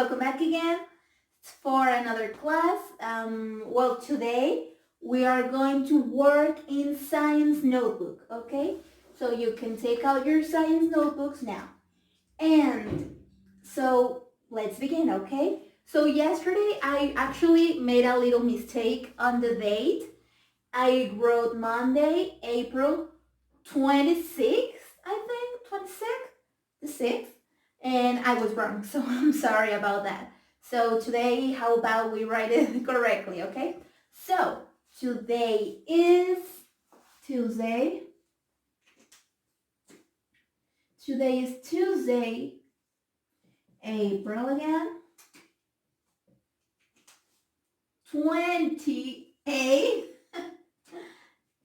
welcome back again for another class. Today we are going to work in science notebook, okay? So you can take out your science notebooks now. And so let's begin, okay? So yesterday I actually made a little mistake on the date. I wrote Monday, April 26th, I think, 26th, the 6th, and I was wrong, so I'm sorry about that. So today, how about we write it correctly, okay? So today is Tuesday. Today is Tuesday, April again, 28th,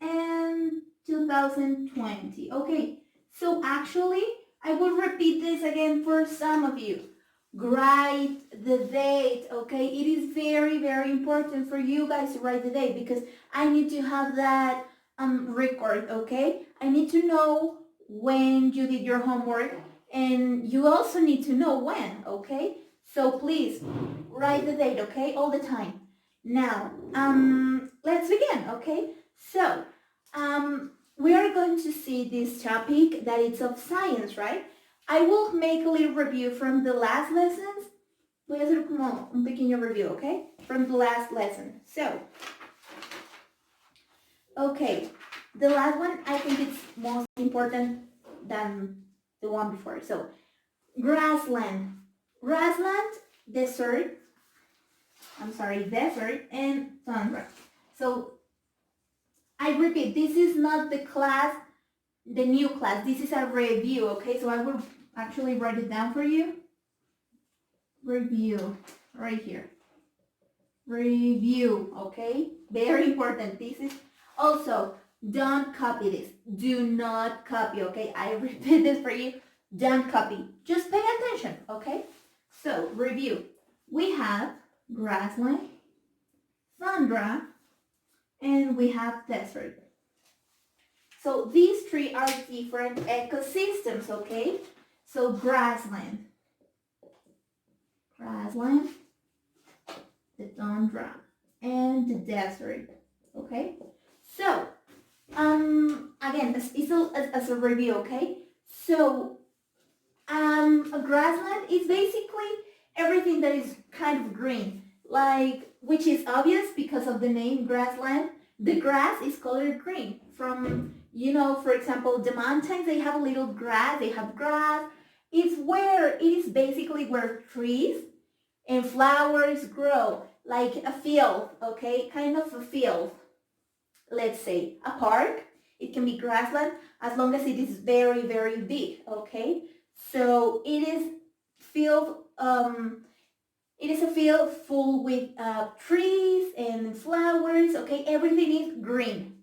and 2020. Okay, so actually, I will repeat this again for some of you. Write the date, okay? It is very, very important for you guys to write the date because I need to have that record, okay? I need to know when you did your homework and you also need to know when, okay? So please write the date, okay? All the time. Now, let's begin, okay? So, we are going to see this topic that it's of science, right? I will make a little review from the last lessons. Voy a hacer como un pequeño review, okay? From the last lesson. So, okay, the last one, I think it's most important than the one before. So, grassland. Grassland, desert, and tundra. So, I repeat, this is not the class, the new class. This is a review, okay? So I will actually write it down for you. Review, right here. Review, okay? Very important. This is also, don't copy this. Do not copy, okay? I repeat this for you. Don't copy. Just pay attention, okay? So, review. We have grassland, tundra, and we have desert. So these three are different ecosystems, okay? So grassland, the tundra, and the desert, okay? So, again, as a review, okay? So, a grassland is basically everything that is kind of green, like, which is obvious because of the name grassland. The grass is colored green from, for example, the mountains, they have a little grass, they have grass. It is basically where trees and flowers grow, like a field, okay? Kind of a field. Let's say a park, it can be grassland as long as it is very, very big, okay? So it is a field full with trees and flowers, okay? Everything is green.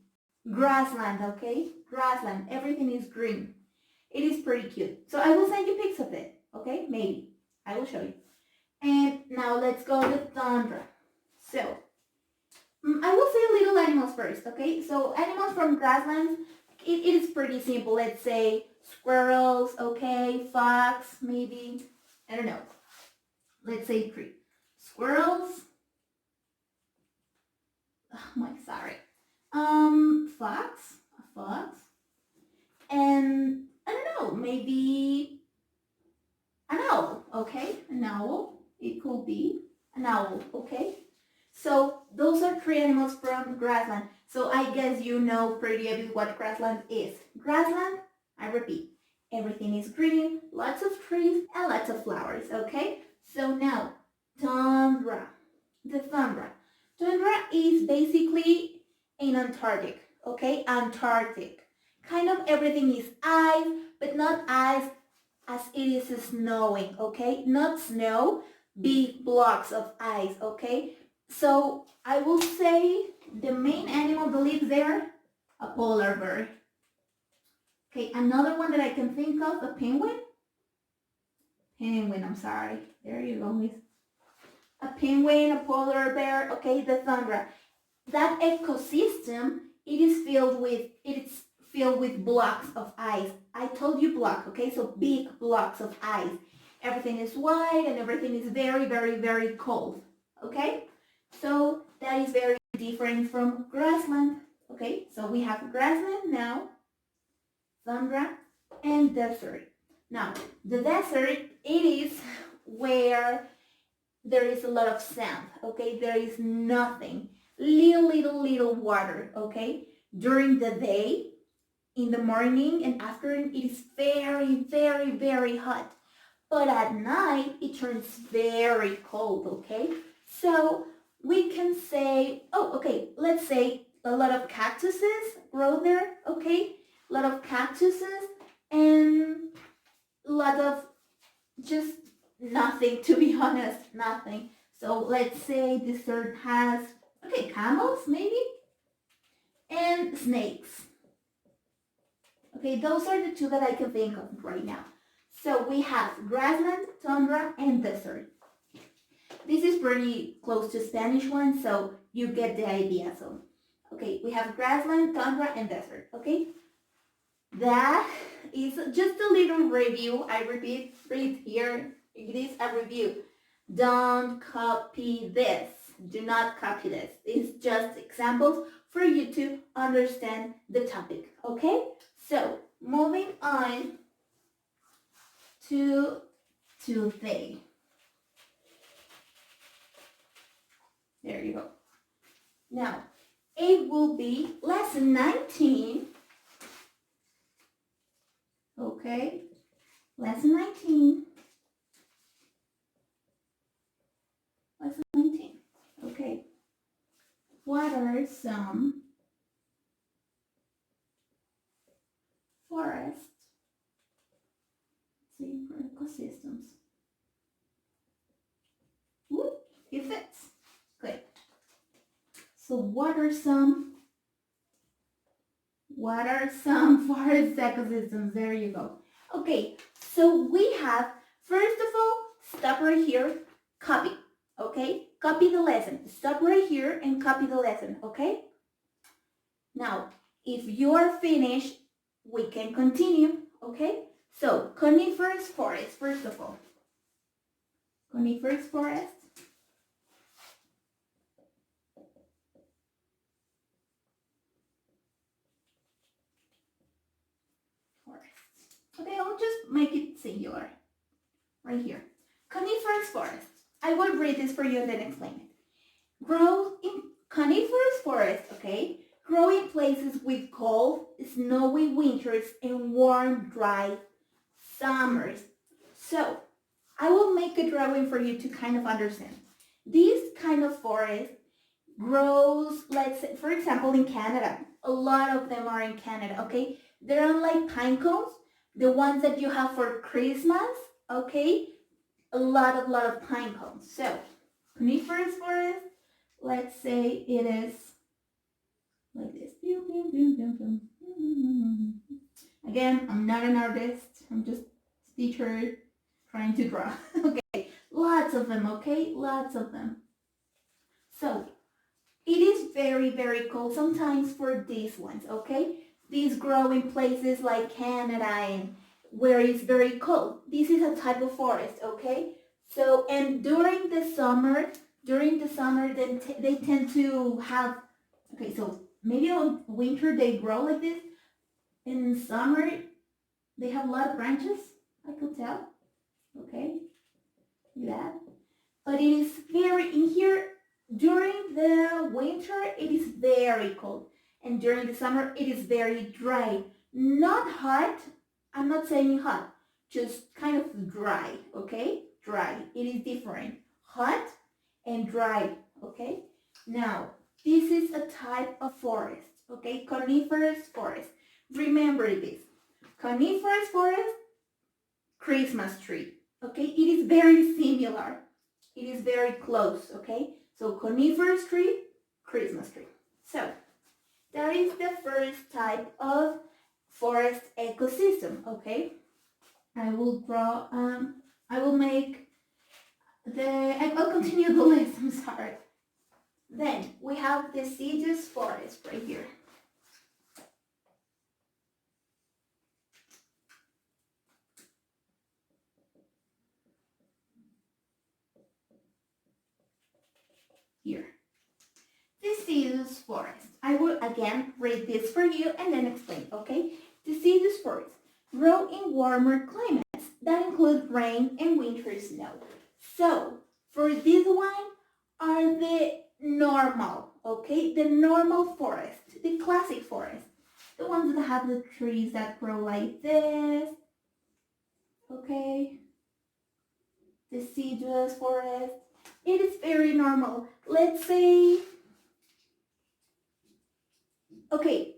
Grassland, okay? Grassland, everything is green. It is pretty cute. So I will send you pics of it, okay? Maybe. I will show you. And now let's go to tundra. So, I will say little animals first, okay? So animals from grasslands, it is pretty simple. Let's say squirrels, okay? Fox, maybe. I don't know. Let's say three. Squirrels. Sorry. A fox. And I don't know, maybe an owl, okay? An owl. It could be an owl, okay? So those are three animals from grassland. So I guess you know pretty a bit what grassland is. Grassland, I repeat, everything is green, lots of trees, and lots of flowers, okay? So now, tundra. The tundra. Tundra is basically in Antarctic, okay? Antarctic. Kind of everything is ice, but not ice as it is snowing, okay? Not snow, big blocks of ice, okay? So I will say the main animal that lives there, a polar bear. Okay, another one that I can think of, a penguin. I'm sorry. There you go, miss. A penguin, a polar bear, okay, the tundra. That ecosystem, it's filled with blocks of ice. I told you block, okay, so big blocks of ice. everything is white and everything is very, very, very cold. Okay? So that is very different from grassland. Okay? So we have grassland now, tundra, and desert. Now, the desert, it is where there is a lot of sand, okay? There is nothing. Little water, okay? During the day, in the morning and afternoon, it is very hot. But at night, it turns very cold, okay? So we can say, let's say a lot of cactuses grow there, okay? A lot of cactuses and a lot of just nothing, to be honest, nothing. So let's say desert has, camels maybe, and snakes. Okay, those are the two that I can think of right now. So we have grassland, tundra, and desert. This is pretty close to Spanish one, so you get the idea. So, okay, we have grassland, tundra, and desert, okay? That is just a little review. I repeat here, it is a review. Don't copy this. Do not copy this. It's just examples for you to understand the topic, okay? So, moving on to today. There you go. Now, it will be lesson 19. Okay, lesson 19. Lesson 19. Okay. What are some forests, for ecosystems? Whoop, it fits. Good. So what are some forest ecosystems? There you go. Okay, so we have, first of all, stop right here, copy, okay? Copy the lesson. Stop right here and copy the lesson, okay? Now, if you are finished, we can continue, okay? So, coniferous forest, first of all. Coniferous forest. Okay, I'll just make it singular. Right here. Coniferous forest. I will read this for you and then explain it. Grow in coniferous forest, okay? Grow in places with cold, snowy winters and warm, dry summers. So, I will make a drawing for you to kind of understand. This kind of forest grows, let's say, for example, in Canada. A lot of them are in Canada, okay? They're unlike pine cones, the ones that you have for Christmas, okay? A lot of pine cones. So, coniferous forest, let's say it is like this. Again, I'm not an artist. I'm just a teacher trying to draw. Okay, lots of them, okay? Lots of them. So, it is very cold sometimes for these ones, okay? These grow in places like Canada and where it's very cold. This is a type of forest, okay? So, and during the summer, then they tend to have, okay, so maybe in winter they grow like this. In summer, they have a lot of branches, I could tell, okay? Like that. But it is very, in here, during the winter, it is very cold. And during the summer, it is very dry. Not hot. I'm not saying hot. Just kind of dry, okay? Dry. It is different. Hot and dry, okay? Now, this is a type of forest, okay? Coniferous forest. Remember this. Coniferous forest, Christmas tree, okay? It is very similar. It is very close, okay? So coniferous tree, Christmas tree. So that is the first type of forest ecosystem, okay? I will draw, I'll continue the list, I'm sorry. Then we have deciduous forest right here. here. Deciduous forest. I will again read this for you and then explain, okay? Deciduous forests grow in warmer climates that include rain and winter snow. So, for this one are the normal, okay? The normal forest, the classic forest. The ones that have the trees that grow like this, okay? Deciduous forest. It is very normal. Let's say, okay,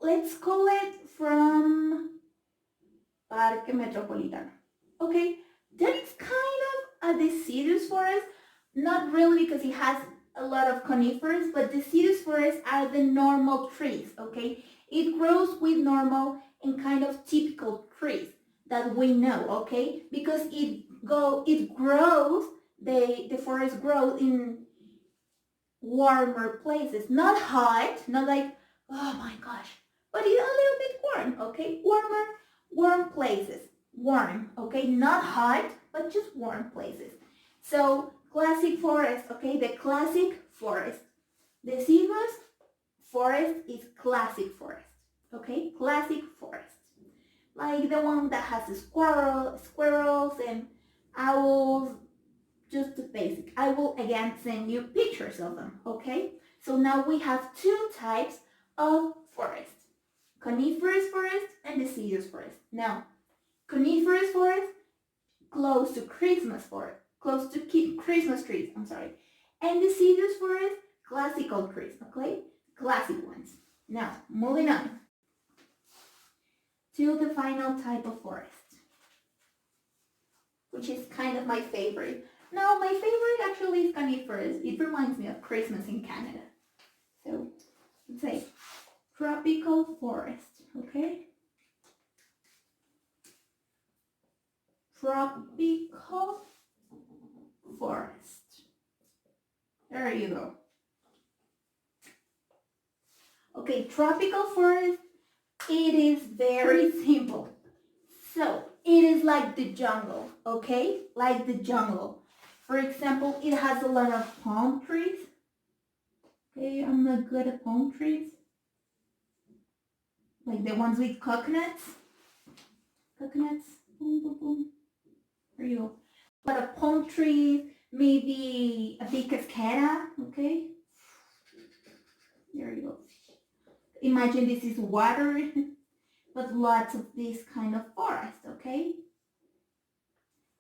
let's call it from Parque Metropolitano. Okay, that is kind of a deciduous forest, not really because it has a lot of conifers, but deciduous forests are the normal trees, okay? It grows with normal and kind of typical trees that we know, okay? Because it grows, the forest grows in warmer places, not hot, not like, oh my gosh, but it's a little bit warm, okay? Warm places, warm, okay? Not hot, but just warm places. So classic forest, okay? The classic forest. Deciduous forest is classic forest, okay? Classic forest. Like the one that has squirrels and owls, just the basic. I will again send you pictures of them, okay? So now we have two types of forest. Coniferous forest and deciduous forest. Now, coniferous forest, close to Christmas trees, And deciduous forest, classical trees, okay? Classic ones. Now, moving on to the final type of forest, which is kind of my favorite. No, my favorite actually is coniferous. It reminds me of Christmas in Canada. So, let's say tropical forest, okay? Tropical forest. There you go. Okay, tropical forest, it is very simple. So, it is like the jungle, okay? Like the jungle. For example, it has a lot of palm trees. Okay, I'm not good at palm trees. Like the ones with coconuts. Coconuts. Boom, boom, boom. There you go. A lot of palm trees. Maybe a big cascada. Okay. There you go. Imagine this is water. But lots of this kind of forest. Okay.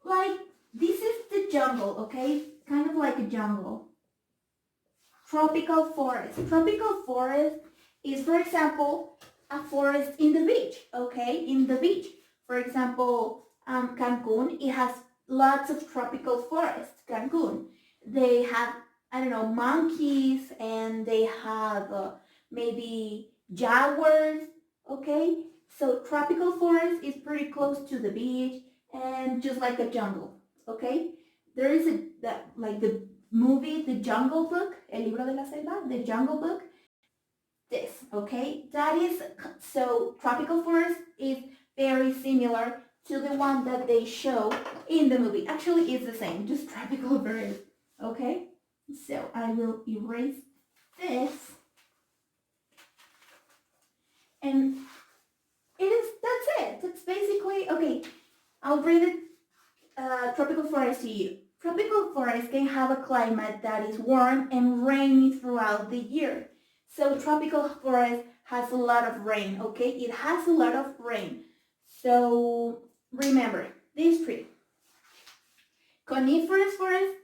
Like this is the jungle. Okay. Kind of like a jungle. Tropical forest. Tropical forest is, for example, a forest in the beach, okay? In the beach. For example, Cancun, it has lots of tropical forests, Cancun. They have, I don't know, monkeys, and they have maybe jaguars, okay? So tropical forest is pretty close to the beach and just like a jungle, okay? There is like the movie, The Jungle Book, El Libro de la Selva, The Jungle Book. This, okay? That is, so tropical forest is very similar to the one that they show in the movie. Actually, it's the same, just tropical forest, okay? So I will erase this. And that's it. That's basically, okay, I'll read it, tropical forest to you. Tropical forests can have a climate that is warm and rainy throughout the year. So tropical forest has a lot of rain, okay? It has a lot of rain. So remember, these three. Coniferous forest,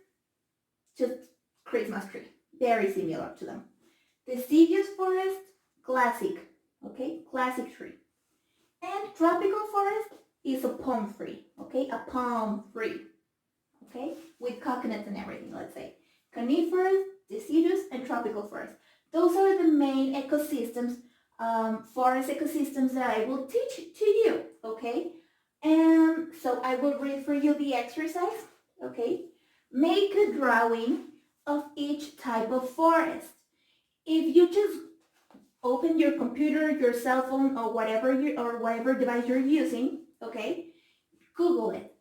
just Christmas tree. Very similar to them. Deciduous forest, classic, okay? Classic tree. And tropical forest is a palm tree, okay? A palm tree. Okay, with coconuts and everything, let's say. Coniferous, deciduous, and tropical forest. Those are the main ecosystems, forest ecosystems that I will teach to you, okay? And so I will read for you the exercise, okay? Make a drawing of each type of forest. If you just open your computer, your cell phone, or whatever device you're using, okay, Google it.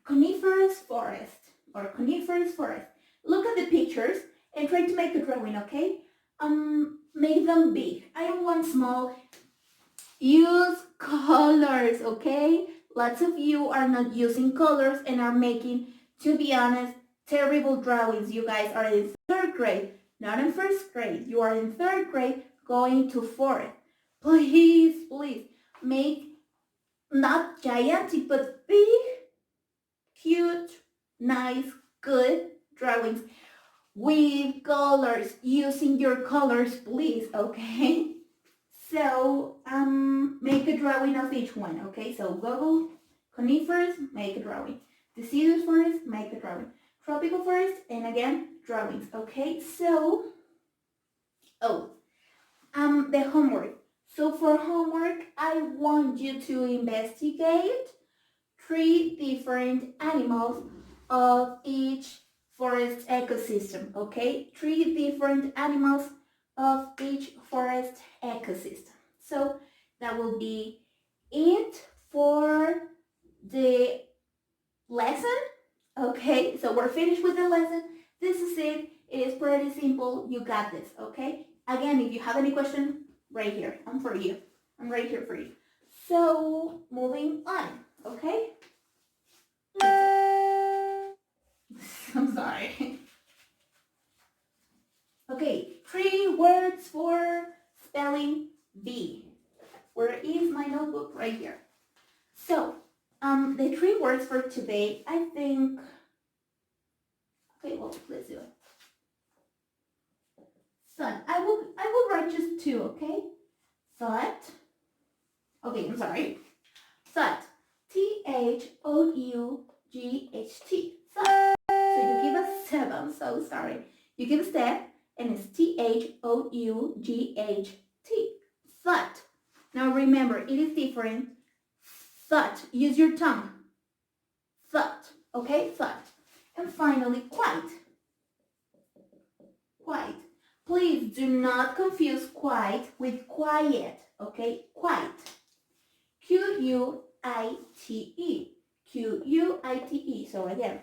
Coniferous forest or coniferous forest. look at the pictures and try to make a drawing, okay? Make them big. I don't want small. Use colors, okay? Lots of you are not using colors and are making, to be honest, terrible drawings. You guys are in third grade, not in first grade. You are in third grade going to fourth. Please, please, make not gigantic, but big, cute, nice, good drawings with colors, using your colors, please, okay? So, make a drawing of each one, okay? So, Google coniferous, make a drawing. Deciduous forest, make a drawing. Tropical forest, and again, drawings, okay? So, the homework. So for homework, I want you to investigate 3 different animals of each forest ecosystem, okay? 3 different animals of each forest ecosystem. So that will be it for the lesson, okay? So we're finished with the lesson. This is it. It is pretty simple. You got this, okay? Again, if you have any question, right here. I'm for you. I'm right here for you. So moving on, okay? I'm sorry. Okay, 3 words for spelling bee. Where is my notebook? Right here. So, the 3 words for today, I think. Okay, well, let's do it. Thought. I will write just 2, okay? Thought. Okay, I'm sorry. Thought. Thought. Thought. So you give a step. I'm so sorry. You give a step, and it's Thought. Thought. Now remember, it is different. Thought. Use your tongue. Thought. Okay? Thought. And finally, quite. Quite. Please do not confuse quite with quiet. Okay? Quite. Q-U-I-T-E. Q-U-I-T-E. So again.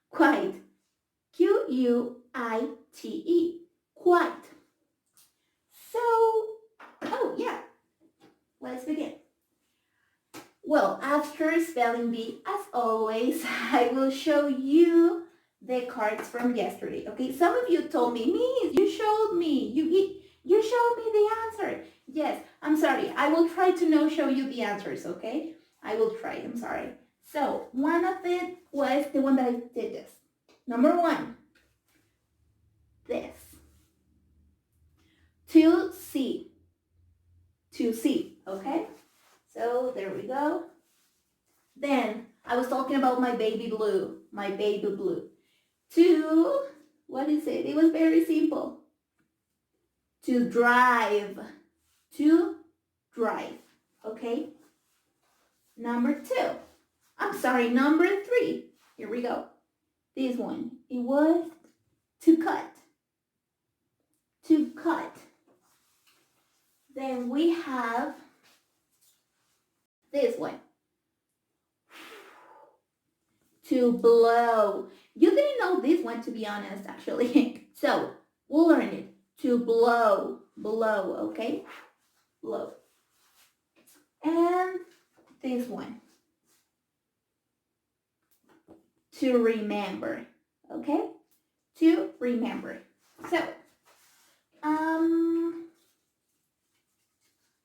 Quite. Q-U-I-T-E. Quite. So, oh yeah. Let's begin. Well, after spelling bee, as always, I will show you the cards from yesterday. Okay, some of you told me, Miss, you showed me. You showed me the answer. Yes, I'm sorry. I will try to not show you the answers, okay? I will try. I'm sorry. So, one of it was the one that I did this. Number 1. This. To see. To see, okay? So, there we go. Then, I was talking about my baby blue. My baby blue. To, what is it? It was very simple. To drive. To drive. Okay? Number 2. I'm sorry, number 3. Here we go. This one. It was to cut. To cut. Then we have this one. To blow. You didn't know this one, to be honest, actually. So, we'll learn it. To blow. Blow, okay? Blow. And this one. To remember. Okay? To remember. So,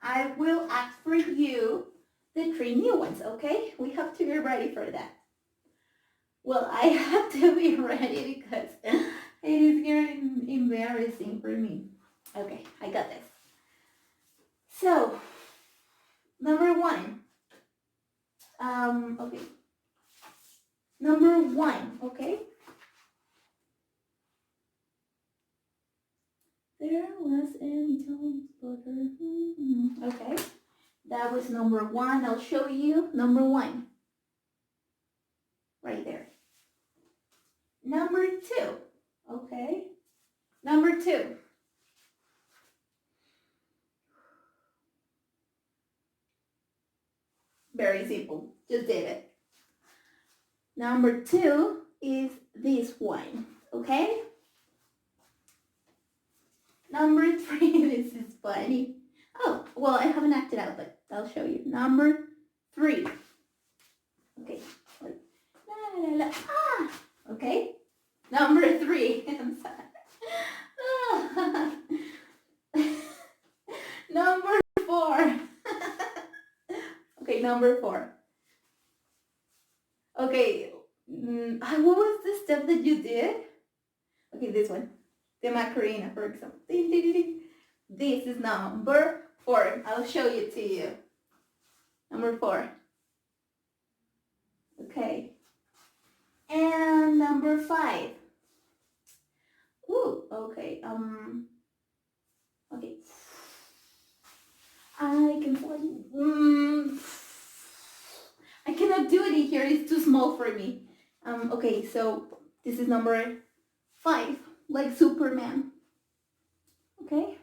I will ask for you the 3 new ones, okay? We have to be ready for that. Well, I have to be ready because it is getting embarrassing for me. Okay, I got this. So, number 1. Okay. Number 1, okay? There was an Italian butter. Okay. That was number 1. I'll show you number 1. Right there. Number 2. Okay. Number 2. Very simple. Just did it. Number 2 is this one, okay? Number 3, this is funny. Oh, well, I haven't acted out, but I'll show you. Number 3. Okay. La, la, la. Ah! Okay. Number 3. I'm sorry. Number 4. Okay, number 4. Okay. What was the step that you did? Okay, this one. The Macarena, for example. Ding, ding, ding. This is number 4. I'll show it to you. Number 4. Okay. And number 5. Ooh, okay. Okay. I cannot do it in here. It's too small for me. Okay, so this is number 5, like Superman. Okay.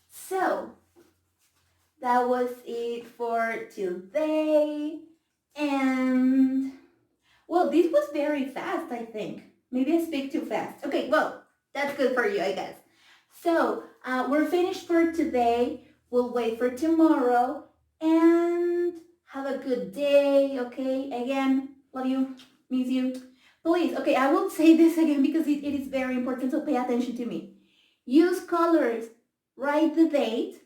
So that was it for today. And well, this was very fast, I think. Maybe I speak too fast. Okay, well, that's good for you, I guess. So we're finished for today. We'll wait for tomorrow. And have a good day, okay? Again, love you, miss you. Please, okay, I will say this again because it is very important, so pay attention to me. Use colors. Write the date.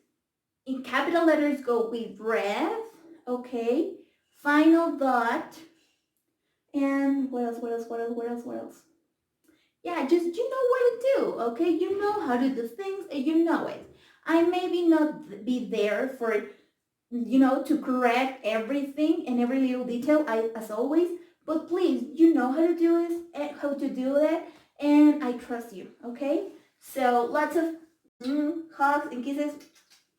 In capital letters, go with red, okay? Final dot. And what else? Yeah, just you know what to do, okay? You know how to do things and you know it. I maybe not be there for, to correct everything and every little detail, as always, but please, you know how to do it, how to do that, and I trust you, okay? So lots of hugs and kisses.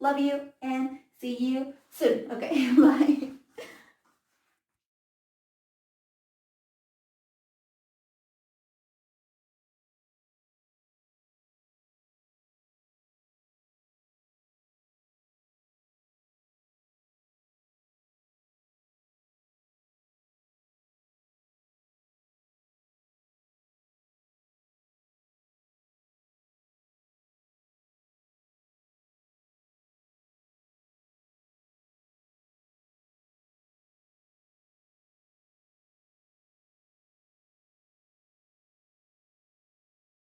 Love you and see you soon. Okay, bye.